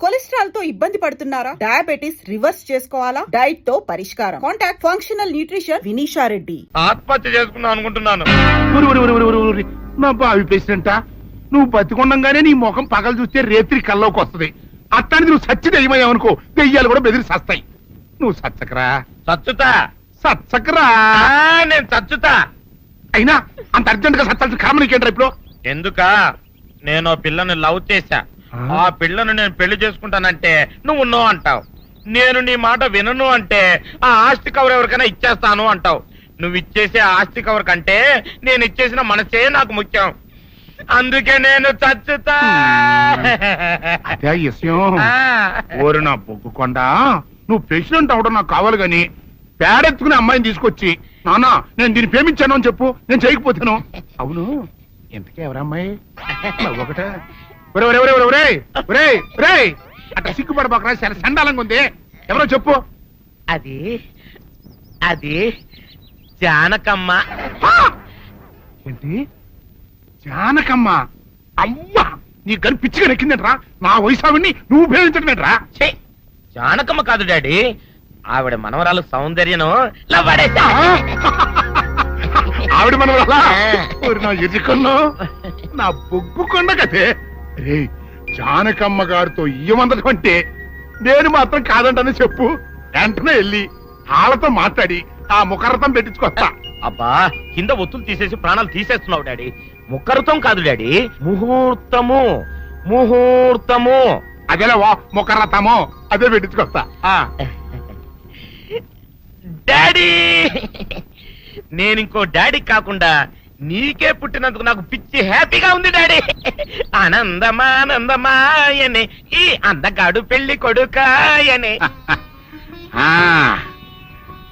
Cholesterol తో ఇబ్బంది పడుతున్నారా? డయాబెటిస్ రివర్స్ చేసుకోవాలా? డైట్ తో పరిష్కారం. Contact functional nutrition Vineesha Reddy. ఆత్మహత్య చేసుకుందాం అనుకుంటున్నాను. నా బావి పేసినంట నువ్వు బతికొండంగానే నీ ముఖం పగలు చూస్తే రేత్రి కల్లోకి వస్తుంది. అట్లాంటిది నువ్వు సచ్చి దెయ్యమయ్యావనుకో దెయ్యాలు కూడా బెదిరి సస్తాయి. నువ్వు సచ్చకరా చచ్చుతా. సచ్చకరా నేను చచ్చుతా. అయినా అంత అర్జెంట్ గా సచ్చాల్సిన కారణం నీకేంట్రా ఇప్పుడు? ఎందుక నేను పిల్లని లవ్ చేశా. ఆ పిల్లను నేను పెళ్లి చేసుకుంటానంటే నువ్వు నో అంటావు. నేను నీ మాట వినను అంటే ఆ ఆస్తి కవర్ ఎవరికైనా ఇచ్చేస్తాను అంటావు. నువ్వు ఇచ్చేసే ఆస్తి కవర్ కంటే నేను ఇచ్చేసిన మనసే నాకు ముఖ్యం. అందుకే నేను చచ్చుతా. అదే విషయం. ఓరు నా బొగ్గుకొండ, నువ్వు ప్రెసిడెంట్ అవడం నాకు కావాలి గాని పేడెత్తుకునే అమ్మాయిని తీసుకొచ్చి నాన్న నేను దీన్ని ప్రేమించాను అని చెప్పు, నేను చేయకపోతాను. అవును ఎంతకే ఎవరమ్మాయి? ఒకటే అట్లా సిగ్గుపడబాకరా, చాలా సండాలంగా ఉంది. ఎవరో చెప్పు. అది అది జానకమ్మ. ఏంటి జానకమ్మ? అమ్మా నీ గని పిచ్చిగా నెక్కిందంట్రా. నా వయసు ఆవిడ్ని నువ్వు ప్రేమించడమేట్రా? జానకమ్మ కాదు డాడీ, ఆవిడ మనవరాలు సౌందర్యను ఆవిడ మనవరాలా? నా ఎదుకున్నా నా బొగ్గుకొండ కదే. రే జానకమ్మ గారితో ఇయ్యమందడం అంటే నేను మాత్రం కాదంటని చెప్పు. వెంటనే వెళ్ళి వాళ్ళతో మాట్లాడి ఆ ముఖరథం పెట్టించుకొస్తా. అబ్బా కింద ఒత్తులు తీసేసి ప్రాణాలు తీసేస్తున్నావు డాడీ. ముఖరథం కాదు డాడీ, ముహూర్తము. ముహూర్తము అదేలా ముఖరథము, అదే పెట్టించుకొస్తా. డాడీ నేను ఇంకో డాడీ కాకుండా నీకే పుట్టినందుకు నాకు పిచ్చి హ్యాపీగా ఉంది డాడీ. ఆనందమానందమాయనే ఈ అందగాడు పెళ్లి కొడుకాయనే.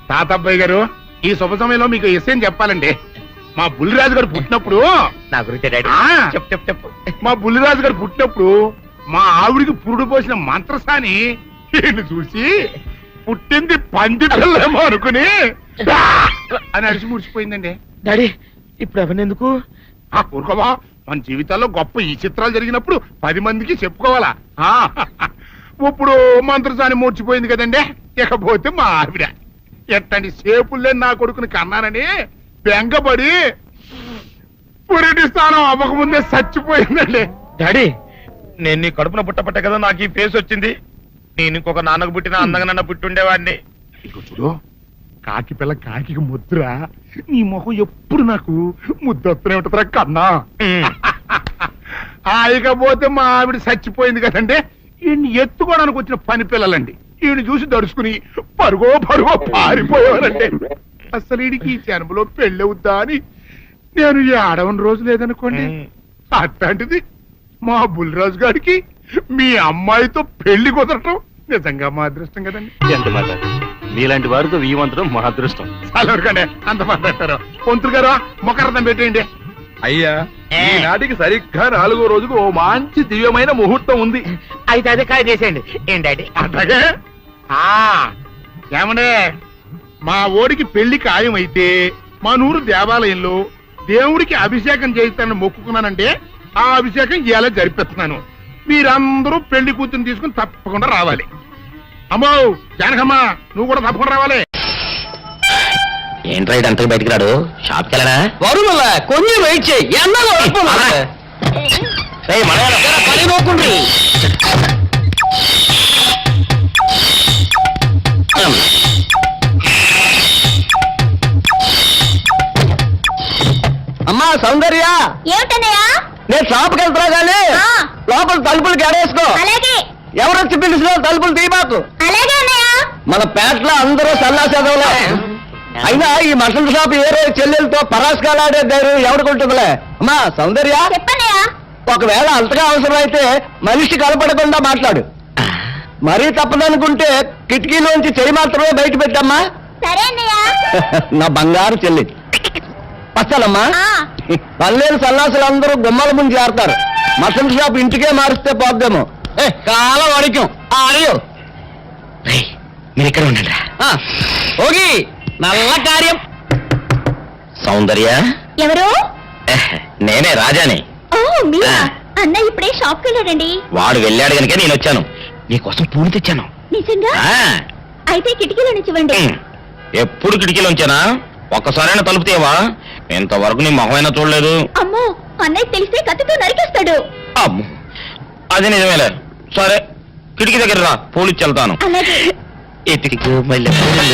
తాతబ్బాయి గారు, ఈ శుభ సమయంలో మీకు విషయం చెప్పాలండి. మా బుల్లిరాజు గారు పుట్టినప్పుడు నా గురించి డాడీ చెప్పు చెప్పు చెప్పు. మా బుల్లిరాజు గారు పుట్టినప్పుడు మా ఆవిడికి పురుడు పోసిన మంత్రసాని ఈయన చూసి పుట్టింది పంది పిల్లేమో అనుకుని అని అడిచి ముడిచిపోయిందండి. డాడీ ఇప్పుడు అవన్నెందుకు? ఊరుకోవా, మన జీవితాల్లో గొప్ప ఈ చిత్రాలు జరిగినప్పుడు 10 మందికి చెప్పుకోవాలా. ఇప్పుడు మంత్రసాని మూర్చిపోయింది కదండి. ఇకపోతే మా ఆవిడ ఎట్టండి సేపుల్లే నా కొడుకుని కన్నానని బెంగపడి పురిటి స్థానం అవ్వకముందే చచ్చిపోయిందండి. డాడీ నేను నీ కడుపున పుట్టపట్ట కదా నాకు ఈ ఫేస్ వచ్చింది. నేను ఇంకొక నాన్నకు పుట్టిన అందంగా నన్ను పుట్టుండేవాడిని. ఇక చూడు, కాకి పిల్ల కాకి ముద్ర, నీ మొహం ఎప్పుడు నాకు ముద్దొత్తనే ఉంటుందిరా కన్నా. ఇకపోతే మా ఆవిడ చచ్చిపోయింది కదండి. ఈయన్ని ఎత్తుకోవడానికి వచ్చిన పని పిల్లలండి ఈయన చూసి దడుచుకుని పరుగో పారిపోయేవారండి. అసలు ఈడికి ఈ జన్మలో పెళ్ళవుద్దా అని నేను ఏడవని రోజు లేదనుకోండి. అట్లాంటిది మా బుల్లిరాజు గారికి మీ అమ్మాయితో పెళ్లి కుదరటం నిజంగా మా అదృష్టం కదండి. ఎంత మాట, మీలాంటి వారితో వీయమంతరం మా అదృష్టం. చాలవరకండి అంత మాట్లాడతారు. పొంతులు గారు మొకరథం పెట్టేయండి. అయ్యా ఈనాటికి సరిగ్గా 4వ రోజుకు ఓ మంచి దివ్యమైన ముహూర్తం ఉంది. అయితే అదే కాయ చేసేయండి. ఏం డాడీ? అట్లాగే ఏమండే, మా ఓడికి పెళ్లి ఖాయం అయితే మా నూరు దేవాలయంలో దేవుడికి అభిషేకం చేయిస్తానని మొక్కుకున్నానంటే ఆ అభిషేకం ఇలా జరిపిస్తున్నాను. మీరందరూ పెళ్లి కూతురు తీసుకుని తప్పకుండా రావాలి. అమ్మో జానకమ్మ, నువ్వు కూడా తప్పకుండా రావాలి. ఏంట్రా అంతకు బయటికి రాడు? షాప్కి వెళ్ళనా? కొంచెం వెయిట్ చేయి. అమ్మా సౌందర్య, ఏమిటన్నయ్యా? నేను షాప్కి వెళ్తున్నా గానీ లోపల తలుపులు గడేసుకో. అలాగే. ఎవరొచ్చి పిలిచినా తలుపులు తీయబాకు. అలాగే అన్నయ్య. మన పేటలో అందరూ సల్లాసేదవులే. అయినా ఈ మటన్ షాప్ ఏ రోజు చెల్లెలతో పరాస్కాలాడే ధైర్యం ఎవరికుంటుందిలే. అమ్మా సౌందర్య, చెప్పన్నయ్య. ఒకవేళ అంతగా అవసరం అయితే మనిషి కలపడకుండా మాట్లాడు. మరీ తప్పదనుకుంటే కిటికీలోంచి చెయ్యి మాత్రమే బయట పెట్టమ్మా. సరే అన్నయ్య. నా బంగారు చెల్లి. వస్తానమ్మా. పల్లెలు సన్నాసులు అందరూ గుమ్మల ముందు చేరతారు. మటన్ షాప్ ఇంటికే మారిస్తే పోద్దేమో. కాలం అడికం అడియో. మీరు ఇక్కడ ఉండండి. ఓగి నల్ల కార్యం. సౌందర్య ఎవరు? నేనే రాజాని. ఓ మీరా? అన్న ఇప్పుడే షాప్కి వెళ్ళాడండి. వాడు వెళ్ళాడు కనుక నేను వచ్చాను. నీకోసం పూలు తెచ్చాను. నిజంగా ఆ, అయితే కిటికీలో నుంచివ్వండి. ఎప్పుడు కిటికీలోంచానా? ఒక్కసారైనా తలుపు తీయవా? ఇంతవరకు నీ మొహమైనా చూడలేదు. అమ్మో, అన్నయ్య తెలిస్తే కత్తితో నరికేస్తాడు. అమ్మో, అది నిజమేలే. సరే, కిటికీ దగ్గర రా, పూలు ఇచ్చి వెళ్తాను. అలాగే. ఎతికిగో మల్లెపూలు.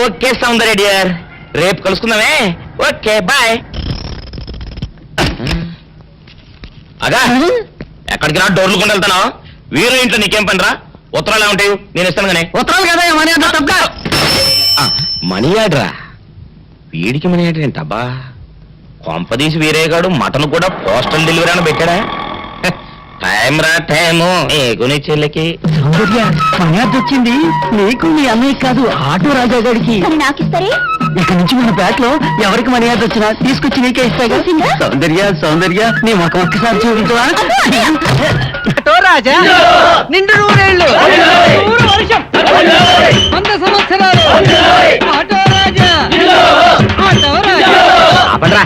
ఓకే సౌందర్య డియర్, రేపు కలుసుకుందామే. Okay bye. అగా ఎక్కడికి రా, డోర్లు కొని వెళ్తాను. వీరు ఇంట్లో నీకేం పని రా? ఉత్తరాలు ఏమంటాయి? నేను ఇస్తాను కానీ. ఉత్తరాలు కదా మనీ ఆర్డర్. మనీ ఆర్డరా? వీడికి మనీ ఆర్డర్ ఏంటబ్బా? కొంపదీసి వీరేగాడు మటన్ కూడా పోస్టల్ డెలివరీ అని పెట్టాడా? టైం రా టైము నీకు చెల్లికి. సౌందర్య, మర్యాద వచ్చింది నీకు నీ అన్నయ్య కాదు, ఆటో రాజా గారికి. మరి నాకు ఇస్తారే? ఇక్కడి నుంచి మన బ్యాట్ లో ఎవరికి మర్యాద వచ్చినా తీసుకొచ్చి నీకే ఇస్తాగా. నిజంగా? సౌందర్య సౌందర్య, నీ ముఖం ఒక్కసారి చూపించవా? ఆటో రాజా నిండు నూరేళ్ళు, నూరు వర్షం, 100 సంవత్సరాలు. ఆటో రాజా, ఆటో రాజా. ఆపండ్రా,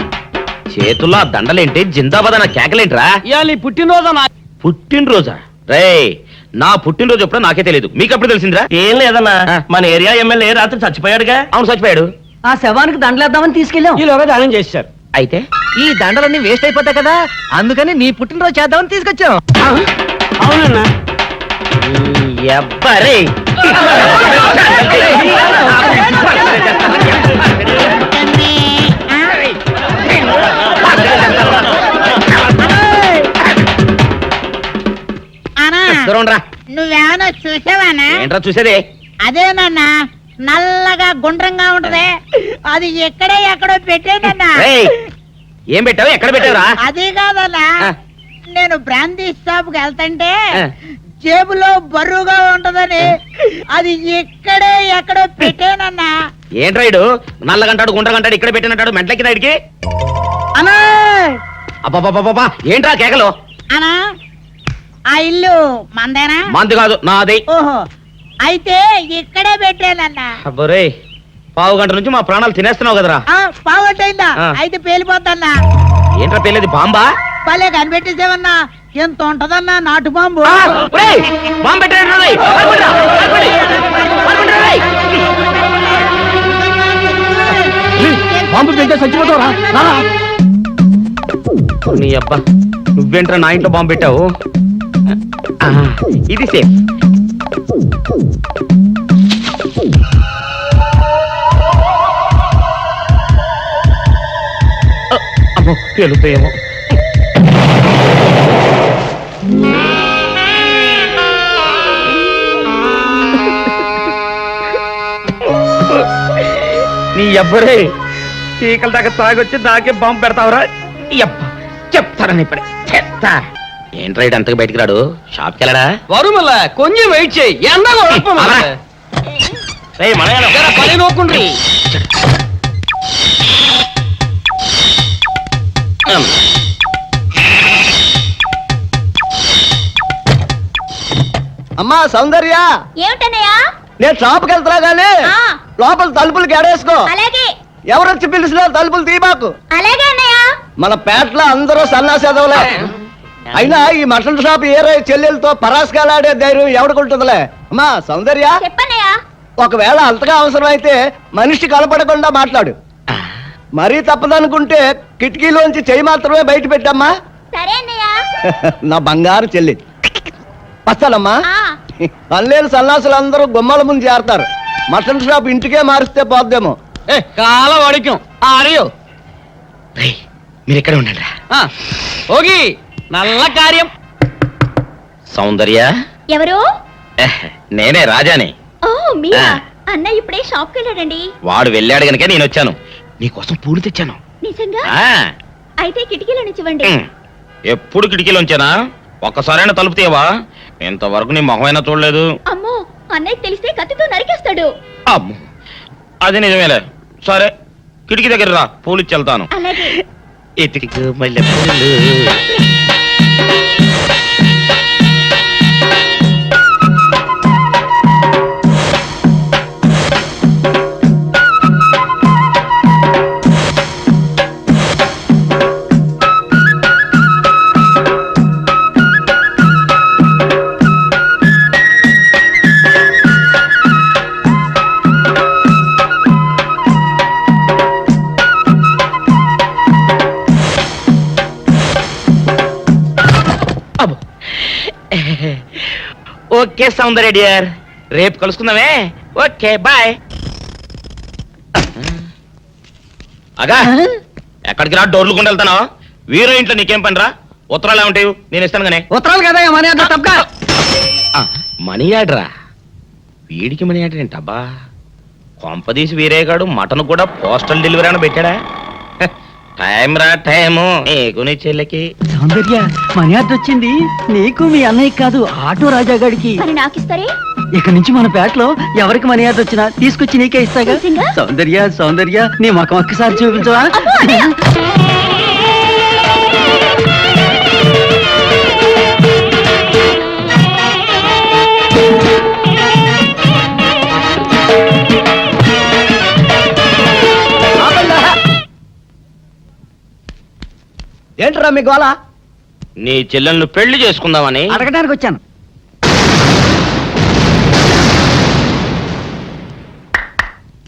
చేతుల్లో ఆ దండలేంటి? జిందాబాద్ అన్న కేకలేంట్రా? ఇవాళ పుట్టినరోజు. పుట్టినరోజా? రేయ్, నా పుట్టినరోజు ఎప్పుడో నాకే తెలియదు, మీకు ఎప్పుడు తెలిసిందిరా? ఏం లేదన్నా, మన ఏరియా ఎమ్మెల్యే రాత్రి చచ్చిపోయాడుగా. అవును, చచ్చిపోయాడు. ఆ శవానికి దండలేద్దామని తీసుకెళ్ళాం. ఈలోగా దానం చేశారు. అయితే ఈ దండలన్నీ వేస్ట్ అయిపోతాయి కదా, అందుకని నీ పుట్టినరోజు చేద్దామని తీసుకొచ్చాం. అవునన్నా. ఎవ్వరే నువ్వేమన్నా చూసావానా? ఏంట్రా చూసేది? అదేనన్నా, నల్లగా గుండ్రంగా ఉంటది, అది ఎక్కడో పెట్టేనన్నా. రేయ్, ఏం పెట్టావు? ఎక్కడ పెట్టావురా? అది కాదన్నా, ఆ. నేను బ్రాందీ షాప్ కి వెళ్తుంటే ఆ. జేబులో బరువుగా ఉంటదని అది ఎక్కడో పెట్టేనన్నా. ఏంట్రా ఇడు నల్లగంటాడు గుండ్రగంటాడు ఇక్కడ పెట్టినట్టాడు మెంట్లెక్కిన ఇడికి? అన్నా అబ్బాబాబాబా, ఏంట్రా కేకలు? అన్నా, ఆ ఇల్లు మందేనా? మంది కాదు, నాది. ఓహో, అయితే ఇక్కడే పెట్టానన్నా. అబ్బరే, పావు గంట నుంచి మా ప్రాణాలు తినేస్తున్నావు కదరా. పావుగంటైందా? ఆ. అయితే పేలిపోద్దన్నా. ఏంట్రా పెళ్ళేది? బాంబా? భలే కనిపెట్టేసేవన్నా, ఎంత ఉంటదన్నా నాటు బాంబు. ఆ, ఒరేయ్, బాంబు పెట్టాడు రేయ్. పారిపోండిరా, పారిపోండి. పారిపోండిరా రేయ్. బాంబు పెడితే చచ్చిపోతావురా. నీ అబ్బా, నువ్వేంట్రా నా ఇంట్లో బాంబు పెట్టావు? ఆ, ఇది సేఫ్. అమ్మో, పేలుతాయేమో. నీ అబ్బరే, చీకల దాకా తాగొచ్చి నాకే బాంబు పెడతావురా? చెప్తారని ఇప్పుడే చెప్తా. ఏంట్రా ఇటు అంతగా బయటికి రాడు? షాప్కి వెళ్ళడా? వరుమల కొంచెం వెయిట్ చేయి, ఎండగా రేయ్, మనగాడు. పని నోకుండ్రి. అమ్మా సౌందర్య, ఏమిటన్నయ్యా? నేను షాప్కి వెళ్తున్నా గానీ ఆ. లోపల తలుపులు గడేసుకో. అలాగే. ఎవరొచ్చి పిలిచినా తలుపులు తీయబాకు. అలాగే అన్నయ్య. మన పేటలో అందరూ సన్నాసేదవులే. అయినా ఈ మటన్ షాప్ ఏరే చెల్లెలతో పరాస్కాలాడే ధైర్యం ఎవడుకుంటుందిలే. అమ్మా సౌందర్య, చెప్పన్నయ్యా. ఒకవేళ అంతగా అవసరమైతే మనిషి కనపడకుండా మాట్లాడు. మరీ తప్పదనుకుంటే కిటికీలోంచి చెయ్యి మాత్రమే బయట పెట్టమ్మా. సరే అన్నయ్య. నా బంగారు చెల్లి. వస్తానమ్మా. ఆ. అల్లేలు సన్నాసులు అందరూ గుమ్మల ముందు చేరతారు. మటన్ షాప్ ఇంటికే మారిస్తే పోద్దేమో. కాల వడికం ఆరియో. మీరు ఎక్కడ ఉండండి. ఓగి నల్ల కార్యం. సౌందర్య, ఎవరు? నేనే రాజాని. ఓ మీరా? ఆ. అన్నయ్య ఇప్పుడే షాప్కి వెళ్ళాడండి. వాడు వెళ్ళాడు గనుక నేను వచ్చాను. నీకోసం పూలు తెచ్చాను. నిజంగా? ఆ, అయితే కిటికీలో నుంచివ్వండి. ఎప్పుడు కిటికీలోంచేనా? ఒక్కసారైనా తలుపు తీయవా? ఇంతవరకు నీ మొహమైనా చూడలేదు. అమ్మో అన్నయ్య తెలిస్తే కత్తితో నరికేస్తాడు. అమ్మో, అది నిజమేలే. సరే, కిటికీ దగ్గర రా, పూలు ఇచ్చి వెళ్తాను. అలాగే. ఎతికి మల్లె పూలు. ఓకే సౌందర్య డియర్, రేపు కలుసుకుందామే. Okay bye. అగా ఎక్కడికి రా, డోర్లు కొండ వెళ్తానా? వీరో ఇంట్లో నీకేం పని రా? ఉత్తరాలు ఏమంటాయి? నేను ఇస్తాను గానే. ఉత్తరాలు కదా మనీ ఆర్డర్ తప్ప. మనీ ఆర్డరా? వీడికి మనీ ఆర్డర్ ఏంటబ్బా? కొంపదీసి వీరేగాడు మటన్ కూడా పోస్టల్ డెలివరీ అని పెట్టాడా? టైం రా టైము నీకు నీ చెల్లెకి. సౌందర్య మనీ ఆర్డర్ వచ్చింది నీకు మీ అన్నయ్య కాదు, ఆటో రాజా గారికి. మరి నాకిస్తారే? ఇక నుంచి మన పేటలో ఎవరికి మనీ ఆర్డర్ వచ్చినా తీసుకొచ్చి నీకే ఇస్తాగా. నిజంగా? సౌందర్య సౌందర్య నీ ముఖం ఒక్కసారి చూపించవా? అబ్బో, అన్నయ్య. ఏంట్రా మీ గోళ? నీ చెల్లెలను పెళ్లి చేసుకుందామని. అడగడానికి వచ్చాను.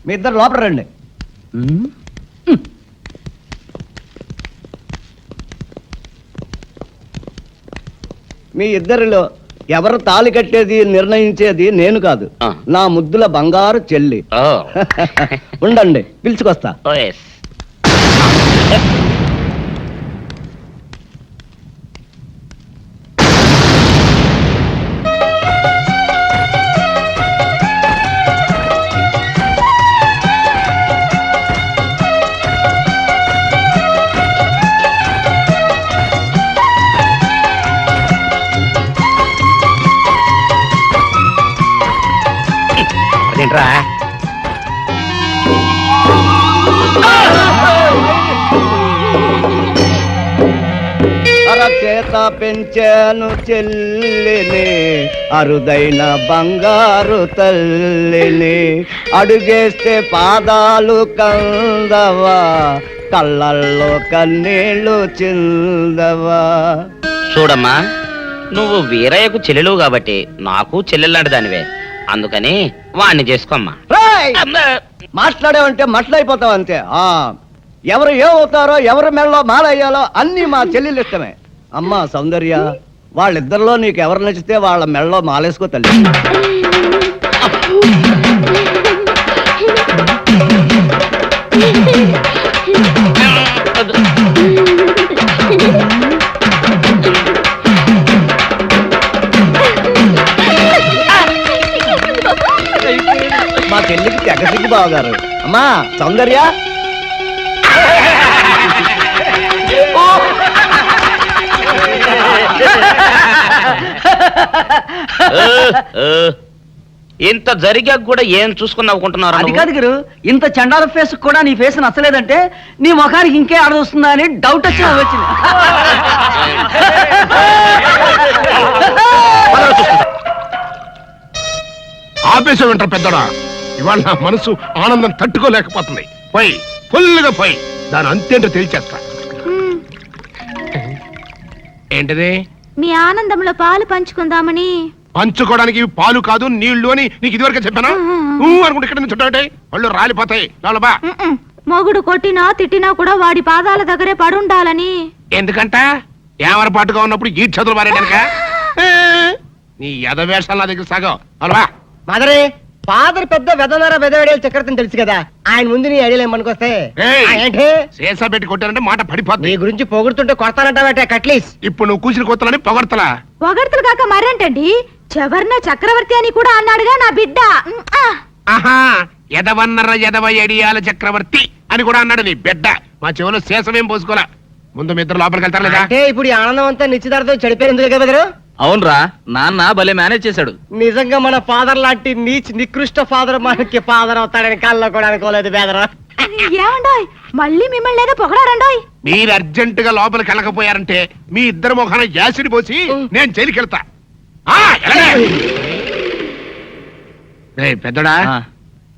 మీ ఇద్దరు లోపల రండి. మీ ఇద్దరిలో ఎవరు తాళి కట్టేది నిర్ణయించేది నేను కాదు, ఆ. నా ముద్దుల బంగారు చెల్లి. ఓ. ఉండండి, పిలుచుకొస్తా. ఓ, yes. అదేంట్రా? అరచేత పెంచాను చెల్లిని, అరుదైన బంగారు తల్లిని, అడుగేస్తే పాదాలు కందవా, కళ్ళల్లో కన్నీళ్లు చిందవా. చూడమ్మా, నువ్వు వీరయ్యకు చెల్లెలు కాబట్టి నాకు చెల్లెల్లాంటి దానివే. అందుకని వాణ్ణి చేసుకోమ్మా. రేయ్! మాట్లాడావంటే మట్లయిపోతావు అంతే. ఎవరు ఏమవుతారో, ఎవరి మెళ్ళలో మాలయ్యాలో అన్ని మా చెల్లెలు ఇష్టమే. అమ్మా సౌందర్య, వాళ్ళిద్దరిలో నీకు ఎవరు నచ్చితే వాళ్ళ మెళ్ళలో మాలేసుకో తల్లి. మా చెల్లికి తెగసిగ్గు బావగారు. అమ్మా సౌందర్య, ఇంత జరిగాక కూడా ఏం చూసుకుని నవ్వుకుంటున్నారు? అది కాదు గురు, ఇంత చండాల ఫేస్ కూడా నీ ఫేస్ నచ్చలేదంటే నీ ముఖానికి ఇంకే ఆడదొస్తుందా అని డౌట్ వచ్చి వచ్చింది. ఆపేసం వింటారు పెద్దడా. ఇవాళ నా మనసు ఆనందం తట్టుకోలేకపోతుంది. పోయి ఫుల్గా పోయి దాని అంతేంటో తేల్చేస్తా. ఏంటిది? మీ ఆనందంలో పాలు పంచుకుందామని. పంచుకోవడానికి ఇవి పాలు కాదు నీళ్లు అని నీకు ఇదివరకే చెప్పానా? అనుకుంటే ఇక్కడ నుంచి చుట్టాటే వాళ్ళు రాలిపోతాయి. లోపల మొగుడు కొట్టినా తిట్టినా కూడా వాడి పాదాల దగ్గరే పడుండాలని. ఎందుకంట ఏమరపాటుగా ఉన్నప్పుడు ఈ చదువులు మారేడానిక? నీ ఎదవేషాలు నా దగ్గర సాగం. అలవా మదరే ఫాదర్ పెద్ద వెదనర వెదవేడేలు చక్రవర్తిని తెలుసు కదా, ఆయన ముందు నీ ఐడియాలు ఏమనుకొస్తే ఏంటి శేషా పెట్టి కొట్టారంటే మాట పడిపోతుంది. నీ గురించి పొగుడుతుంటే కొడతానంటావట కట్లీస్. ఇప్పుడు నువ్వు కూసిన కొత్తలని పొగడతలా? పొగడ్తలు కాక మరేంటండి, చెవర్న చక్రవర్తి అని కూడా అన్నాడుగా నా బిడ్డ. ఆహా, ఎదవన్నర ఎదవ ఎడియాల చక్రవర్తి అని కూడా అన్నాడు నీ బిడ్డ. మా చెవులో శేషమేం పోసుకోలే. ముందు మీ ఇద్దరు లోపలికి వెళ్తారు లేదా? అంటే ఇప్పుడు ఈ ఆనందం అంతా నిశ్చితార్థం చెడిపోయింది కదా బెదరు? అవునరా, నాన్న భలే మేనేజ్ చేశాడు. నిజంగా మన ఫాదర్ లాంటి నికృష్ట ఫాదర్ మనకి ఫాదర్ అవుతాడని కళ్ళలో కూడా అనుకోలేదు బెదరు. ఏమండోయ్ మళ్ళీ మిమ్మల్ని ఏదో పొగడారండోయ్. మీరు అర్జెంట్ గా లోపలికి వెళ్ళకపోయారంటే మీ ఇద్దరు ముఖాన యాసిడ్ పోసి నేను జైలుకి వెళ్తా. పెద్దడా,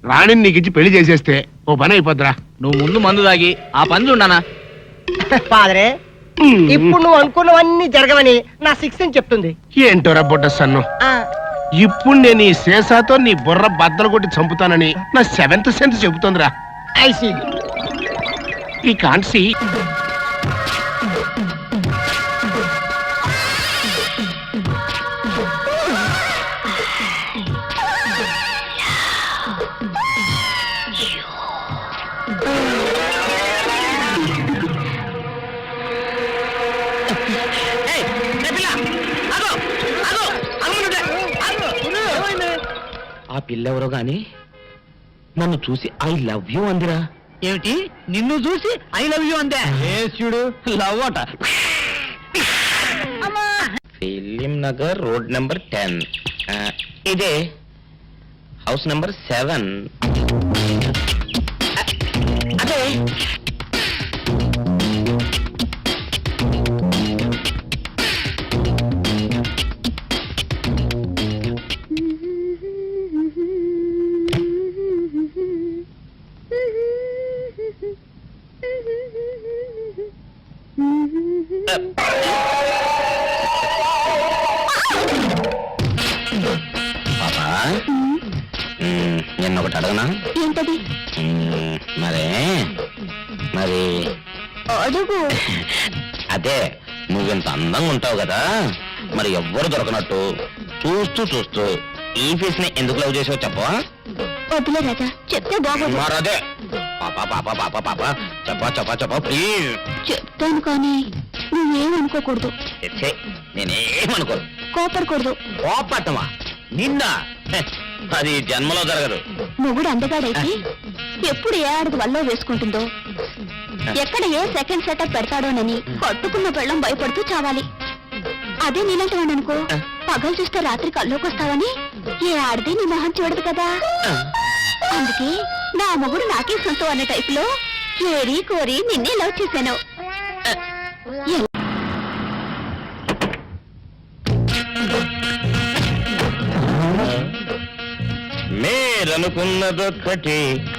రాణిని నీకు ఇచ్చి పెళ్లి చేసేస్తే ఓ పని అయిపోద్దిరా. నువ్వు ముందు మందు తాగి ఆ పని చూడనా. ఫాదరే, ఇప్పుడు నువ్వు అనుకున్నవన్నీ జరగవని నా సిక్స్ అని చెప్తుంది. ఏంటోరా బుడ్డ సన్ను, ఇప్పుడు నేను ఈ శేషాతో నీ బుర్ర బద్దలు కొట్టి చంపుతానని నా 7th సెన్స్ చెబుతోందిరా. I see. ఈ కాన్సీ ఆ పిల్లెవరో గాని నన్ను చూసి ఐ లవ్ యూ అందిరా. ఏమిటి, నిన్ను చూసి ఐ లవ్ యూ అందే? చూడు, లవ్ అట. Film Nagar road number 10. ఇదే హౌస్ నెంబర్ 7. అదే పాపా, నిన్న ఒకటి అడగనా? ఏంటది? మరి అడుగు. అదే, నువ్వింత అందంగా ఉంటావు కదా, మరి ఎవ్వరు దొరకనట్టు చూస్తూ ఈ ఫేస్ ని ఎందుకు లవ్ చేసావు చెప్పవా? వద్దులే రాజా, చెప్తే బాగోదు. మరదే చెప్పా ప్లీజ్. చెప్తాను కానీ నువ్వేమనుకోకూడదు. నేనేమనుకోను. కోపడకూడదు. కోపట్టమా నిన్న? అది జన్మలో జరగదు. మొగుడు అందగాడైతే ఎప్పుడు ఏ ఆడది వల్ల వేసుకుంటుందో, ఎక్కడ ఏ సెకండ్ సెటప్ పెడతాడోనని పట్టుకున్న పెళ్ళం భయపడుతూ చావాలి. అదే నీలంటి వాడు అనుకో, పగలు చూస్తే రాత్రి కల్లోకి వస్తావని ఏ ఆడది నీ మొహం చూడదు కదా. అందుకే నా మొగుడు నాకే సొంతం అనే టైపులో ఏరి కోరి నిన్నే లవ్ చేశాను. మీరనుకున్నదొక్కటి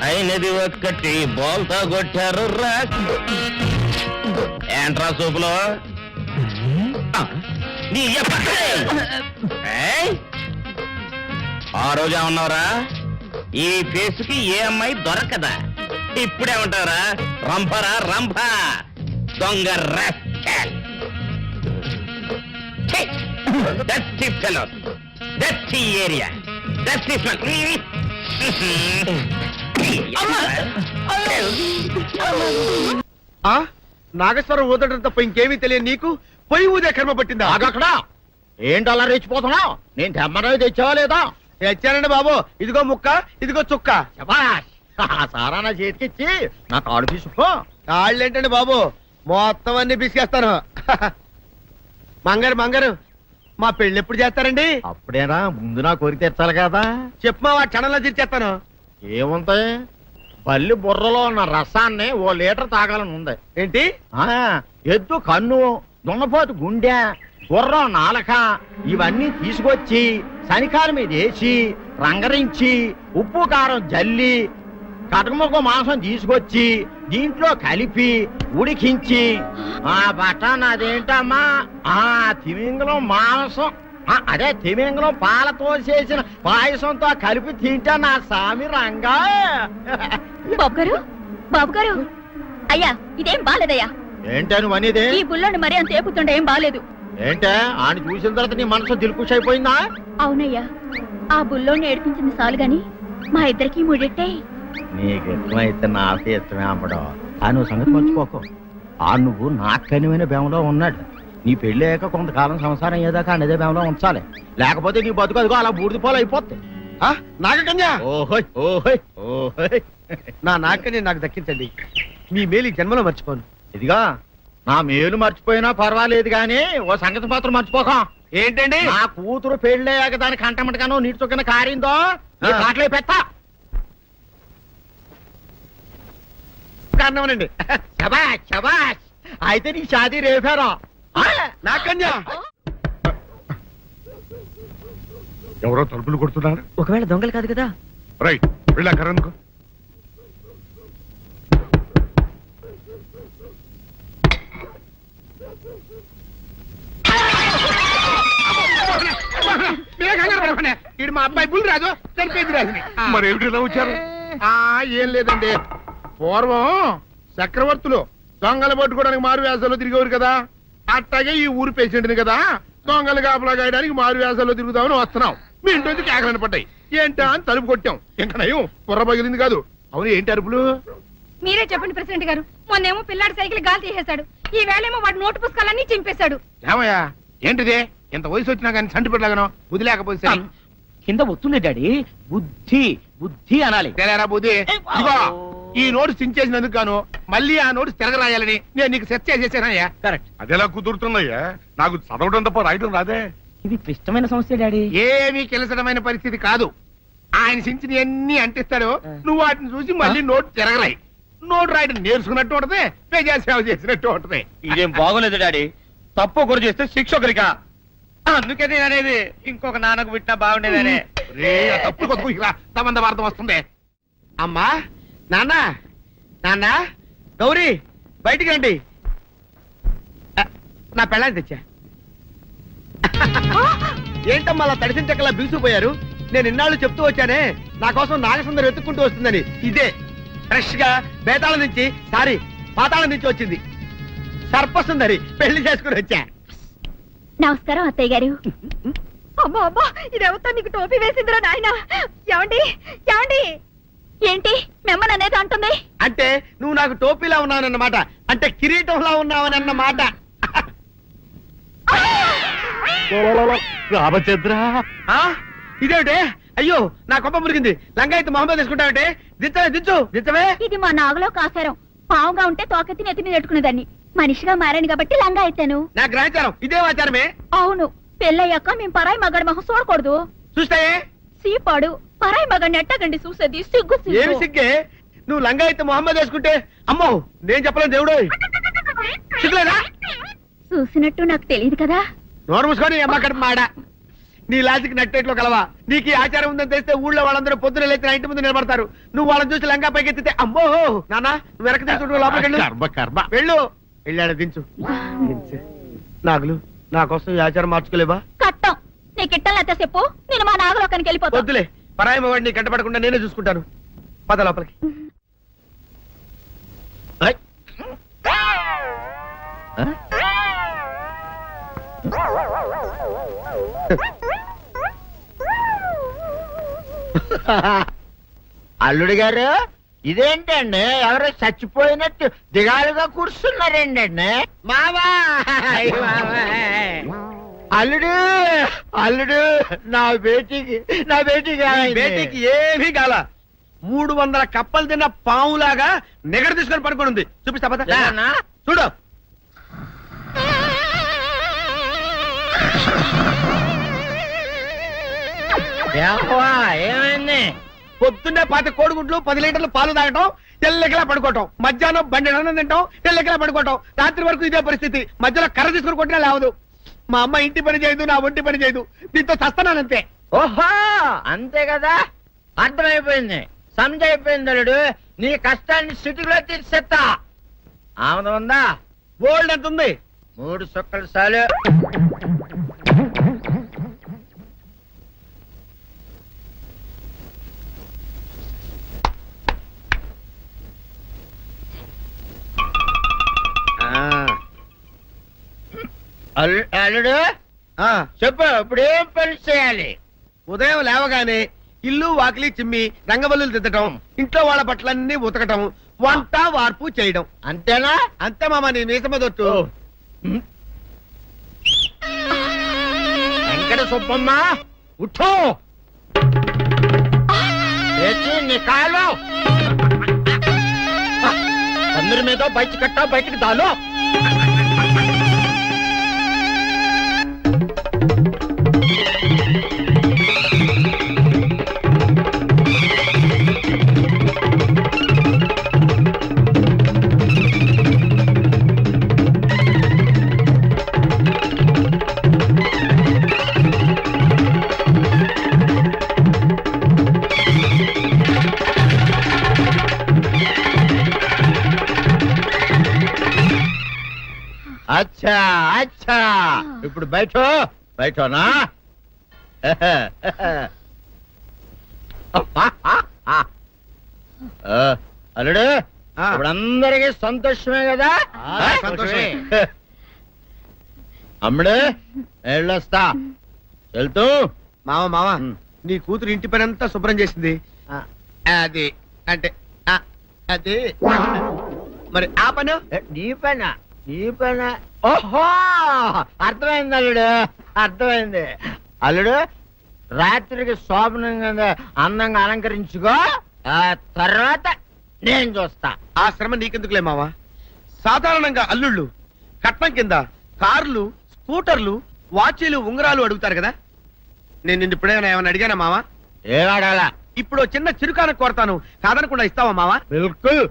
అయినది ఒక్కటి, బోల్తా కొట్టారు రా. ఏంట్రా సూపులో ఆ రోజు ఏమన్నావురా? ఈ ఫేస్కి ఏ అమ్మాయి దొరకదా? ఇప్పుడేమంటారా? రంభరా రంభ, దొంగ rascal. Dusty fellow, dusty area, dusty నాగేశ్వరం ఊదడం తప్ప ఇంకేమీ తెలియదు నీకు. పొయ్యి ఊదే కర్మ పట్టిందా? అక్కడ ఏంటి అలా రెచ్చిపోతున్నావు? నేను తెమ్మనవి తెచ్చావా లేదా? తెచ్చానండి బాబు. ఇదిగో ముక్క, ఇదిగో చుక్క. శభాష్. ఆ సారా నా చేతికిచ్చి నా కాడు తీసుకో. కాళ్ళేంటండి బాబు, మొత్తం అన్ని బిసికేస్తాను. మంగారు మా పెళ్ళి ఎప్పుడు చేస్తారండి? అప్పుడేనా, ముందు నా కోరిక తెచ్చాలి కదా. చెప్పు మా క్షణంలో తీర్చేస్తాను. ఏముంటాయి, బల్లి బుర్రలో ఉన్న రసాన్ని ఓ లీటర్ తాగాలని ఉంది. ఏంటి? ఎద్దు కన్ను, దున్నపోతు గుండె, గుర్రం నాలక ఇవన్నీ తీసుకొచ్చి శనికాల మీద వేసి రంగరించి ఉప్పు కారం జల్లి కటకముక్క మాంసం తీసుకొచ్చి దీంట్లో కలిపి ఉడికించి ఆ బటన్ అదేంటమ్మా, తిమింగలం మాంసం, అదే తిమింగలం పాలతో చేసిన పాయసంతో కలిపి తింటా నా సామి రంగా. బాబు గారు, అయ్యా ఇదేం బాలేదయ్యా. ఏంటని నువ్వు అనేది? ఈ బుల్లోని మరీ అంత ఏపుతుండే ఏం బాలేదు. ఏంటే ఆయన చూసిన తర్వాత నీ మనసు దిల్కుష్ అయిపోయిందా? అవునయ్యా, ఆ బుల్లోని ఏడిపించింది చాలు గాని మా ఇద్దరికి ముడిట్టే. నీకు ఇష్టమైతే నాకే ఇష్టమే అమ్మడం. ఆ నువ్వు సంగతి మర్చిపోకు. ఆ నువ్వు నాకు కనివైన బేమలో ఉన్నాడు. నీ పెళ్లి అయ్యాక కొంతకాలం సంసారం ఏదాకా అనేదే బేమలో ఉంచాలి, లేకపోతే నీ బతుకు అదిగో అలా బూడిదిపోలు అయిపోద్ది. నాగకన్యా, ఓహోయ్ ఓహోయ్ ఓహోయ్. నా నాగకన్య నాకు దక్కించండి. మీ మేలు ఈ జన్మలో మర్చిపోను. ఇదిగా నా మేలు మర్చిపోయినా పర్వాలేదు గాని ఓ సంగతి మాత్రం మర్చిపోకం. ఏంటండి? నా కూతురు పెళ్ళయ్యాక దాని కంటమటగానో నీటి చొక్కన కారిందో నీ కాట్లే పెట్ట కారణమనండి. శబాష్ శబాష్, అయితే నీ షాదీ రేపారా? నా కన్యా ఎవరో తలుపులు కొడుతున్నారు. ఒకవేళ దొంగలు కాదు కదా. రైట్, వెళ్ళా కరణ్కు. ఇది మా అబ్బాయి బుల్ రాజు చనిపోయింది రాజుని. మరి ఏమిటి ఇలా వచ్చారు? ఏం లేదండి, పూర్వం చక్రవర్తులు దొంగలు పట్టుకోవడానికి మారు వేసాల్లో తిరిగేవారు కదా, అట్టాగే ఈ ఊరు పేషెంట్ని కదా దొంగలు కాపలా గాయడానికి మారు వేసాల్లో తిరుగుదామని వస్తున్నాం. మీ ఇంటి కేకలని పడ్డాయి. ఏంటా అని తలుపు కొట్టాం. ఇంకా నయం బుర్ర పగిలింది కాదు. అవును, ఏంటి అరుపులు? మీరే చెప్పండి ప్రెసిడెంట్ గారు. మొన్నేమో పిల్లాడి సైకిల్ గాలి తీసేశాడు, ఈ వేళేమో వాడి నోటు పుస్తకాలన్నీ చింపేశాడు. ఏమయ్యా ఏంటిది? ఇంత వయసు వచ్చినా కానీ చంటి పెట్టలాగను బుద్ధి లేకపోతే సరే. కింద వస్తుంది డాడీ. బుద్ధి బుద్ధి అనాలి. తెలేరా బుద్ధి? ఇదిగో, ఈ నోట్స్ చించేసినందుకు గాను మళ్ళీ ఆ నోట్స్ తిరగరాయాలని నేను నీకు సెట్ చేసేసానయ్యా. కరెక్ట్. అదెలా కుదురుతుందయ్యా? నాకు చదవడం తప్ప రాయడం రాదే. ఇది క్లిష్టమైన సమస్య డాడీ. ఏమీ కిలసడమైన పరిస్థితి కాదు. ఆయన చించిన అన్ని అంటిస్తాడు, నువ్వు వాటిని చూసి మళ్ళీ నోట్ తిరగరాయి. నోట్ రాయడం నేర్చుకున్నట్టు ఉంటది, ప్రజా సేవ చేసినట్టు ఉంటది. ఇదేం బాగోలేదు డాడీ. తప్పు ఒకరు చేస్తే శిక్ష ఒకరికా? అందుకే నేను అనేది ఇంకొక నాన్నకు పుట్టినా బాగుండేదనే. రే, ఆ తప్పుడు కొద్దు ఇలా సంబంధ వార్త వస్తుంది. అమ్మా, నాన్న, నాన్న, గౌరీ, బయటికి రండి. నా పెళ్ళాన్ని తెచ్చా. ఏంటమ్మా అలా తడిసిన చెక్కలా బిగుసిపోయారు? నేను ఇన్నాళ్ళు చెప్తూ వచ్చానే, నా కోసం నాగసుందరం వెతుక్కుంటూ వస్తుందని. ఇదే ఫ్రెష్ గా బేతాళం నుంచి, సారీ పాతాళం నుంచి వచ్చింది సర్పసుందరి. పెళ్లి చేసుకుని వచ్చా. నమస్కారం అత్తయ్య గారు. అమ్మా అమ్మా, ఇదేవతో నీకు టోపీ వేసిందిరా నాయన. ఏమండి ఏమండి? ఏంటి మిమ్మల్ని అనేది అంటుంది? అంటే నువ్వు నాకు టోపీలా ఉన్నావనన్నమాట, అంటే కిరీటంలా ఉన్నావనన్నమాట. రామచంద్ర, ఆ? ఇదేమిటే? అయ్యో, నా కొప్ప మురిగింది. లంగా అయితే మొహమ్మద్ తీసుకుంటావంటే? దించవే, దించు, దించవే. ఇది మా నాగులో కాసారం. పావుగా ఉంటే తోకెత్తి నెత్తి మీద పెట్టుకునేదాన్ని. మనిషిగా మారాను కాబట్టి లంగా అయితాను. నా గ్రహచారం ఇదే ఆచారమే. అవును, పెళ్ళయ్యాక మేము పరాయి మగాడి మొహం చూడకూడదు. చూస్తాయే సీపాడు పరాయి మగాడిని ఎట్టగండి చూసేది. సిగ్గు ఏమి సిగ్గే? నువ్వు లంగా అయితే మొహమ్మద్ వేసుకుంటే అమ్మో నేను చెప్పలేను దేవుడు. సిగ్గులేదా? చూసినట్టు నాకు తెలియదు కదా. నోరు మూసుకొని అమ్మకడ మాడ. నీ లాజిక్ నట్టేట్లో కలవా? నీకు ఈ ఆచారం ఉందని తెలిస్తే ఊళ్ళో వాళ్ళందరూ పొద్దున లేచి నా ఇంటి ముందు నిలబడతారు. నువ్వు వాళ్ళని చూసి లంగా పైకి ఎత్తితే అమ్మో నాన్న నువ్వు వెనక తీసుకుంటూ లోపలికి వెళ్ళు. కర్మ కర్మ. వెళ్ళు. వెళ్ళాడు, దించు. దించు. నాగులు, నా కోసం ఈ ఆచారం మార్చుకోలేవా? కట్టం నీకు ఇట్టలేతే చెప్పు, నేను మా నాగలోకానికి వెళ్ళిపోతా. వద్దులే, పరాయి వాడిని కంటపడకుండా నేనే చూసుకుంటాను. పద లోపలికి. ఏయ్. అల్లుడు గారు, ఇదేంటండి ఎవరో చచ్చిపోయినట్టు దిగాలుగా కూర్చున్నారేంటండి? మావా, అల్లుడు అల్లుడు, నా బేటీకి బేటీకి ఏమీ కాల. 300 కప్పలు తిన్న పావులాగా నిగడ తీసుకొని పడుకొని ఉంది. చూపిస్తా పద. లేదన్నా? చూడు. ఏమైంది? పొద్దున్నే 10 కోడిగుడ్లు 10 లీటర్లు పాలు తాగటం, తెల్లకిలా పడుకోవటం. మధ్యాహ్నం బండి అన్నం తింటాం, తెల్లకిలా పడుకోవటం. రాత్రి వరకు ఇదే పరిస్థితి. మధ్యలో కర్ర తీసుకుని కొట్టినా లేవదు. మా అమ్మ ఇంటి పని చేయదు, నా ఒంటి పని చేయదు. దీంతో చస్తున్నానంతే. ఓహో, అంతే కదా, అర్థమైపోయింది, సమజైపోయింది. అల్లుడు, నీ కష్టాన్ని సిటీలో తీర్చేస్తా. ఆమె ఉందా? గోల్డ్ ఎంత ఉంది? 3 సుక్కలు చాలు. అల్లుడు ఆ, చెప్పు, ఇప్పుడు ఏం పని చేయాలి? ఉదయం లేవగానే ఇల్లు వాకిలి చిమ్మి రంగవల్లులు దిద్దటం, ఇంట్లో వాళ్ళ బట్టలన్నీ ఉతకటం, వంట వార్పు చేయడం. అంతేనా? అంతే మామ, నీ మీసమదొట్టు. వెంకట సుబ్బమ్మ, ఉఠో, లేచి నీ కాలు అందరి మీద బయట కట్టా, బయటికి దాలో. ఇప్పుడు బయటనా అల్లుడు ఇప్పుడు అందరికి సంతోషమే కదా సంతోషమే. అమ్ముడు వెళ్ళొస్తా వెళ్తూ మామ నీ కూతురు ఇంటి పని అంతా శుభ్రం చేసింది అది అంటే అది మరి ఆ పని నీ పైన ఓహో అర్థమైంది అల్లుడు అర్థమైంది అల్లుడు రాత్రికి శోభనంగా అందంగా అలంకరించుకో ఆ తర్వాత నేను చూస్తా. ఆ శ్రమ నీకెందుకులే మావా. సాధారణంగా అల్లుళ్ళు కట్నం కింద కార్లు, స్కూటర్లు, వాచీలు, ఉంగరాలు అడుగుతారు కదా. నేను నిన్ను ఇప్పుడేమైనా ఏమైనా అడిగానా మావా? ఏవాడాలా ఇప్పుడు చిన్న చిరుకాన కోరతాను, కాదనకుండా ఇస్తావా మావా? బిల్కుల్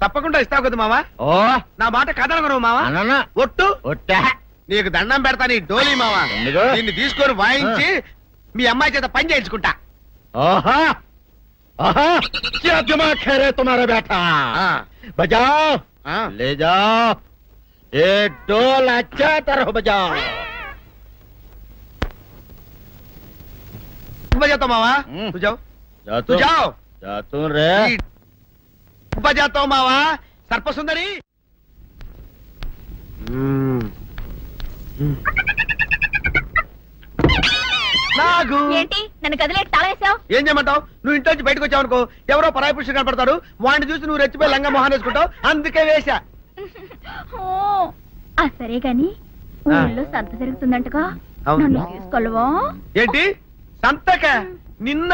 తప్పకుండా ఇస్తావు కదా మావా? ఓ నా మాట కాదనగను మావా. అననా ఒట్టు ఒట్టా నీకు దండం పెడతా నీ డోలీ మావా. ఎందుకు? దీన్ని తీసుకొని వాయించి మీ అమ్మాయి చేత పని చేయించుకుంటా. ओहा ओहा क्या दिमाग है रे तुम्हारा बेटा बजाओ ले जाओ ये डोल अच्छा तरह बजाओ बजाता मावा तू जाओ जा तू जाओ जा तू रे बजाता हूँ मावा सर्पसुंदरी నాగు ఏంటి నన్ను గదిలేటి తాళేసావు? ఏం చేయమంటావు? నువ్వు ఇంట్లో నుంచి బయటకు వచ్చావు అనుకో, ఎవరో పరాయి పురుషుడు కనపడతాడు, వాడిని చూసి నువ్వు రెచ్చిపోయి లంగా మొహాన్ని వేసుకుంటావు, అందుకే వేశా. సరే గాని ఊళ్ళో సంత జరుగుతుందంటగా, నన్ను తీసుకెళ్ళవా? ఏంటి సంతక? నిన్న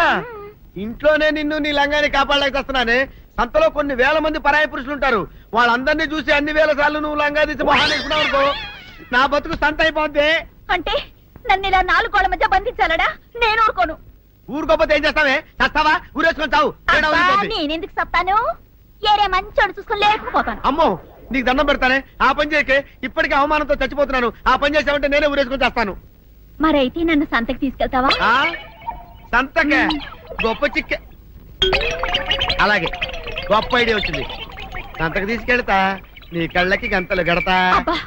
ఇంట్లోనే నిన్ను నీ లంగాన్ని కాపాడలేక వస్తున్నానే. సంతలో కొన్ని వేల మంది పరాయి పురుషులు ఉంటారు, వాళ్ళందరినీ చూసి అన్ని వేల సార్లు నువ్వు లంగా తీసి మొహాన్ని వేసుకున్నావు అనుకో, నా బతుకు సంత అయిపోద్ది. అంటే నన్ను ఇలా 4 గోళ్ల మధ్య బంధించాలడా? నేను ఊరుకోను. ఊరుకోపోతే ఏం చేస్తావే? చస్తావా? ఊరేసుకొని చావు. నేనెందుకు చెప్తాను? ఏరే మంచోడు చూసుకొని లేకపోతాను. అమ్మో నీకు దండం పెడతానే, ఆ పని చేయకే. ఇప్పటికే అవమానంతో చచ్చిపోతున్నాను, ఆ పని చేసావంటే నేనే ఊరేసుకొని చేస్తాను. మరైతే నన్ను సంతకి తీసుకెళ్తావా? సంతకే గొప్ప చిక్కే. అలాగే గొప్ప ఐడియా వచ్చింది. సంతకు తీసుకెళ్తా, నీ కళ్ళకి గంతలు గడతా. అబ్బా,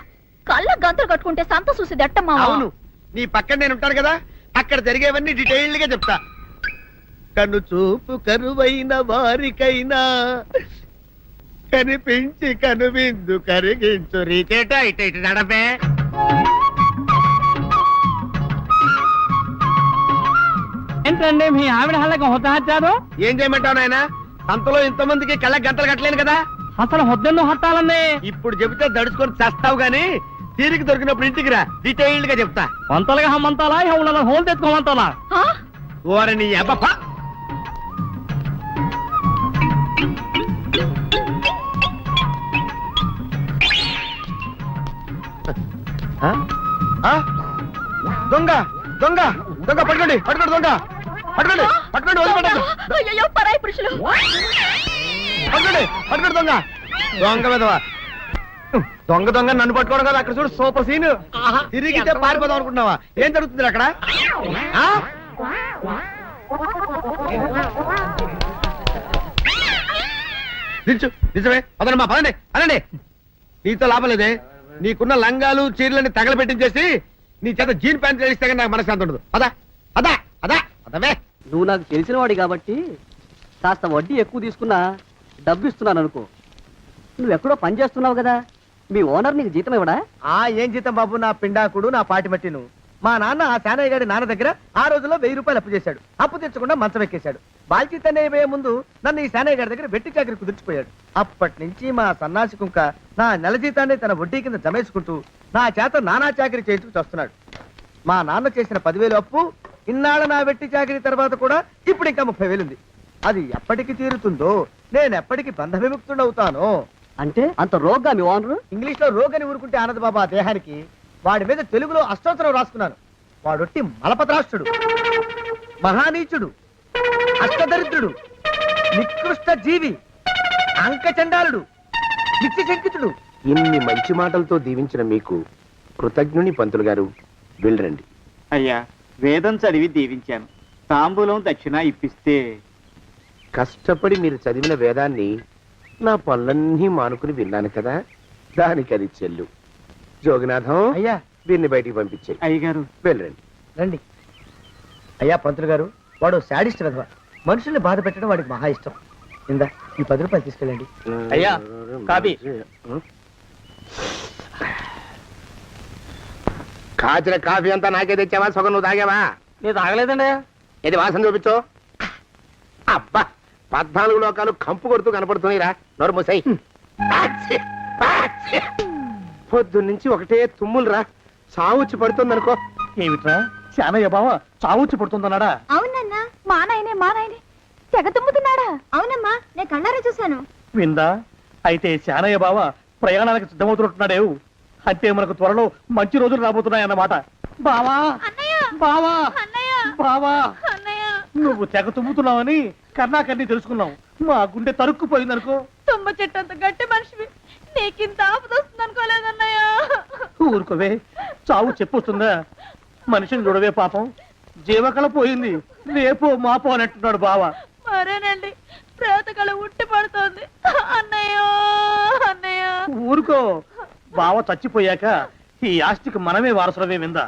కళ్ళ గంతలు కట్టుకుంటే సంత చూసి దట్టమ్మా. అవును, నీ పక్కన నేను ఉంటాను కదా, అక్కడ జరిగేవన్నీ డీటెయిల్డ్ గా చెప్తా. కను చూపు కరువైన వారికైనా కనిపించి కనువిందు కరిగించు రీచేట ఇట ఇటు నడపే. ఏంటండి మీ ఆవిడ హల్లకి హొత్తహత్యారు? ఏం చేయమంటావు నాయన? సంతలో ఇంతమందికి కళ్ళకి గంటలు కట్టలేను కదా. అసలు హొద్దెందు హత్తాలండి? ఇప్పుడు చెబితే దడుచుకొని చేస్తావు గాని తీరికి దొరికినప్పుడు ఇంటికి రా, డీటెయిల్డ్ గా చెప్తా. వంతలుగా హమ్మంతాలా ఎవరు హోల్ తెచ్చుకోమంతాలా? ఓరని అబ్బప్ప. దొంగ దొంగ దొంగ పట్టుకోండి పట్టుకోండి దొంగ పట్టుకోండి పట్టుకోండి వదిలిపెట్టండి. అయ్యో, పరాయి పురుషులు. పట్టుకోండి పట్టుకోండి దొంగ దొంగ విధవా. దొంగ దొంగ నన్ను పట్టుకోవడం కదా, అక్కడ చూడు సూపర్ సీన్. తిరిగితే పారిపోదాం అనుకుంటున్నావా? ఏం జరుగుతుంది అక్కడ? నిల్చు నిజమే, పదండి మా పదండి అనండి. నీతో లాభం లేదే, నీకున్న లంగాలు చీరలని తగలబెట్టించేసి నీ చేత జీన్ ప్యాంట్ తెలిస్తే కానీ నాకు మనశ్శాంతి ఉండదు. అదా అదా అదా అదవే. నువ్వు నాకు తెలిసిన వాడి కాబట్టి కాస్త వడ్డీ ఎక్కువ తీసుకున్నా డబ్బు ఇస్తున్నాను అనుకో. నువ్వు ఎక్కడో పని చేస్తున్నావు కదా, మీ ఓనర్ నీకు జీతం ఇవ్వడా? ఏం జీతం బాబు, నా పిండాకుడు నా పాటి మట్టిను. మా నాన్న ఆ శానయ్య గారి నాన్న దగ్గర ఆ రోజుల్లో 1000 రూపాయలు అప్పు చేశాడు. అప్పు తెచ్చకుండా మంచం ఎక్కేశాడు. బాల్చితనే అయిపోయే ముందు నన్ను ఈ శానయ్య గారి దగ్గర వెట్టి చాకరి కుదిర్చిపోయాడు. అప్పటి నుంచి మా సన్నాసి కుంక నా నెల జీతాన్ని తన వడ్డీ కింద జమేసుకుంటూ నా చేత నానా చాకరీ చేయించుకు వస్తున్నాడు. మా నాన్న చేసిన 10,000 అప్పు, ఇన్నాళ్ళ నా వెట్టి చాకరీ తర్వాత కూడా ఇప్పుడు ఇంకా 30,000 ఉంది. అది ఎప్పటికి తీరుతుందో, నేను ఎప్పటికి బంధ విముక్తుడవుతానో. అంటే అంత రోగ్గా మీ ఓనరు? ఇంగ్లీష్ లో రోగని ఊరుకుంటే ఆనంద్ బాబా దేహానికి, వాడి మీద తెలుగులో అష్టోత్తరం రాసుకున్నాను. వాడొట్టి మలపత్రాష్ట్రుడు, మహానీచుడు, అష్టదరిద్రుడు, నికృష్ట జీవి, అంకచండాలుడు, నిత్య శంకితుడు. ఇన్ని మంచి మాటలతో దీవించిన మీకు కృతజ్ఞుని పంతులు గారు. వెళ్ళరండి. అయ్యా, వేదం చదివి దీవించాను, తాంబూలం దక్షిణ ఇప్పిస్తే. కష్టపడి మీరు చదివిన వేదాన్ని నా పనులన్నీ మానుకుని విన్నాను కదా, దానికి అది చెల్లు. జోగినాథం, అయ్యా వీరిని బయటికి పంపించేయి. అయ్యగారు వెళ్ళండి. రండి. అయ్యా పంతులు గారు, వాడు శాడిస్ట్ విధవ. మనుషుల్ని బాధ పెట్టడం వాడికి మహా ఇష్టం. ఇందా ఈ 10 రూపాయలు తీసుకెళ్ళండి. అయ్యా, కాపీ. కాచిన కాఫీ అంతా నాకే తెచ్చావా? సగం నువ్వు తాగావా? నేను తాగలేదండి. ఇది వాసన చూపించు. అబ్బా, 14 లోకాలు కంపు కొడుతూ కనపడుతున్నాయిరా. నోరు మూసాయి. పొద్దున్నుంచి ఒకటే తుమ్ములురా. సావుచ్చి పడుతుంది అనుకో. ఏమిట్రా శానయ్య బావ చావుచ్చి పడుతుందన్నాడా? అవునన్నా, మా నాయనే తెగ తుమ్ముతున్నాడా? అవునమ్మా, నేను కళ్ళారా చూశాను. విందా? అయితే శానయ్య బావ ప్రయాణానికి సిద్ధమవుతున్నట్టున్నాడేవు. అంటే మనకు త్వరలో మంచి రోజులు రాబోతున్నాయన్నమాట. బావా బావా బావా, నువ్వు తెగ తుమ్ముతున్నావని కర్ణాకర్ణి తెలుసుకున్నావు. మా గుండె తరుక్కుపోయిందనుకో. తుమ్మ చెట్టు అంత గట్టి మనిషివి, నీకింత ఆపదొస్తుంది అనుకోలేదన్నయ్య. ఊరుకోవే, చావు చెప్పొస్తుందా? మనిషిని చూడవే పాపం, జీవకళ పోయింది. రేపో మాపో అంటున్నాడు బావ. మరేనండి, ప్రేతకళ ఉట్టి పడుతోంది అన్నయ్య. ఊరుకో, బావ చచ్చిపోయాక ఈ ఆస్తికి మనమే వారసులమే విందా.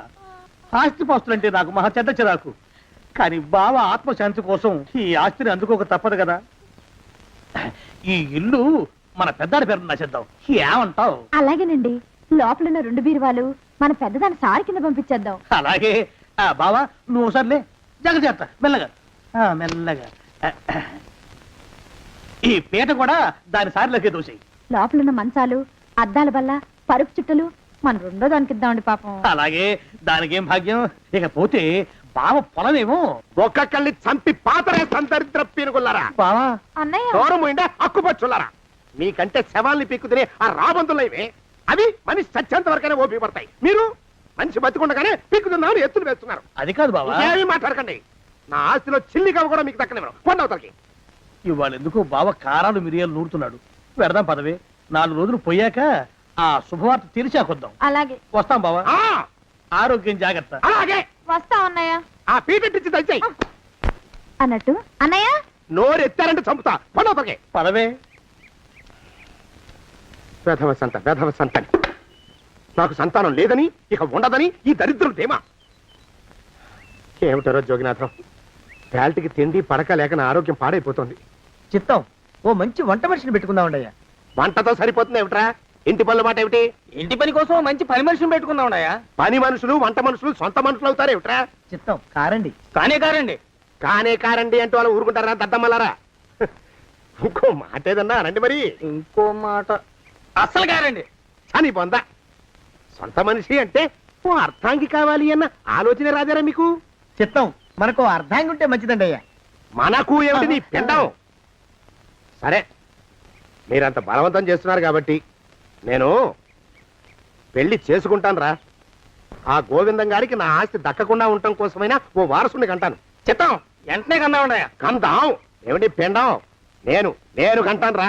ఆస్తి పాస్తులంటే నాకు మహా చెడ్డ చిరాకు. కానీ బావ ఆత్మశాంతి కోసం ఈ ఆస్తిని అందుకోక తప్పదు కదా. ఈ ఇల్లు మన పెద్దాడి పేరు నచ్చేద్దాం. ఏమంటావు? అలాగేనండి, లోపలున్న 2 బీరువాలు మన పెద్దదాన్ని సారి కింద పంపించేద్దాం. అలాగే. బావా నువ్వు సర్లే, జాగ్రత్త, మెల్లగా మెల్లగా. ఈ పీట కూడా దాని సారిలోకి దూసేయి. లోపలున్న మంచాలు, అద్దాల బల్ల, పరుపు చుట్టలు మన 2వ దానికి ఇద్దామండి పాపం. అలాగే, దానికేం భాగ్యం. ఇకపోతే బావ పొలమేమో ఒక్కొక్కళ్ళని చంపి పాతరే సంతరిద్ర పీనుకున్నారా. బావా. అన్నయ్య, దూరం పోయిందా అక్కుపచ్చులారా. మీకంటే శవాల్ని పీక్కుతినే ఆ రాబందులైవే. అవి మనిషి చచ్చేంత వరకనే ఓపి పడతాయి. మీరు మనిషి బతికుండగానే పీక్కుతున్నామని ఎత్తులు వేస్తున్నారు. అది కాదు బావా. ఏమీ మాట్లాడకండి. నా ఆస్తిలో చిల్లికవ కూడా మీకు దక్కనివ్వరు. కొండవతలకి. ఇవాళ ఎందుకో బావ కారాలు మిరియాలు నూరుతున్నాడు. పెడదాం పదవే. 4 రోజులు పోయాక ఆ శుభవార్త తెరిచాకొద్దాం. అలాగే వస్తాం బావా. ఆ, ఆరోగ్యం జాగ్రత్త. అలాగే. వస్తా అన్నయ్య. ఆ పీటెట్టించి దయచేయి. అన్నట్టు అన్నయ్య, నోరు ఎత్తారంటే చంపుతా. కొండవతలకి. పదవే. వేధవ సంతానం. నాకు సంతానం లేదని, ఇక ఉండదని ఈ దరిద్రులు ధీమా. ఏమిటారో జోగినాథం, వేల్టికి తిండి పడక లేక నా ఆరోగ్యం పాడైపోతుంది. చిత్తం, ఓ మంచి వంట మనిషిని పెట్టుకుందామండయ్యా. వంటతో సరిపోతుంది ఏమిట్రా? ఇంటి పనుల మాట ఏమిటి? ఇంటి పని కోసం మంచి పని మనిషిని పెట్టుకుందామండయ్యా. పని మనుషులు, వంట మనుషులు సొంత మనుషులు అవుతారు ఏమిట్రా? చిత్తం, కారండి. కారండి. కారండి అంటూ వాళ్ళు ఊరుకుంటారా దద్దమ్మలారా? ఇంకో మాట ఏదన్నా రండి మరి. ఇంకో మాట అస్సలు కారండి. అని పొందా. సొంత మనిషి అంటే ఓ అర్థాంగి కావాలి అన్న ఆలోచన రాదేరా మీకు? చిత్తం, మనకు అర్ధాంగి ఉంటే మంచిదండి అయ్యా. మనకు ఏమిటి నీ పిండం? సరే, మీరంత బలవంతం చేస్తున్నారు కాబట్టి నేను పెళ్లి చేసుకుంటాను రా. ఆ గోవిందం గారికి నా ఆస్తి దక్కకుండా ఉండటం కోసమైనా ఓ వారసుని కంటాను. చిత్తం, వెంటనే కన్నామండయ్యా. కందాం ఏమిటి పిండం? నేను కంటాను రా.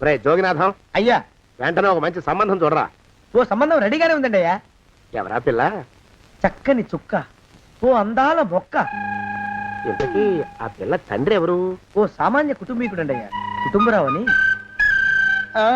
రే జోగినాథం, అయ్యా, వెంటనే ఒక మంచి సంబంధం చూడరా. ఓ సంబంధం రెడీగానే ఉందండి అయ్యా. ఎవరా పిల్ల? చక్కని చుక్క, ఓ అందాల మొక్క. ఇంతకీ ఆ పిల్ల తండ్రి ఎవరు? ఓ సామాన్య కుటుంబీకుడండి అయ్యా. కుటుంబరావు అని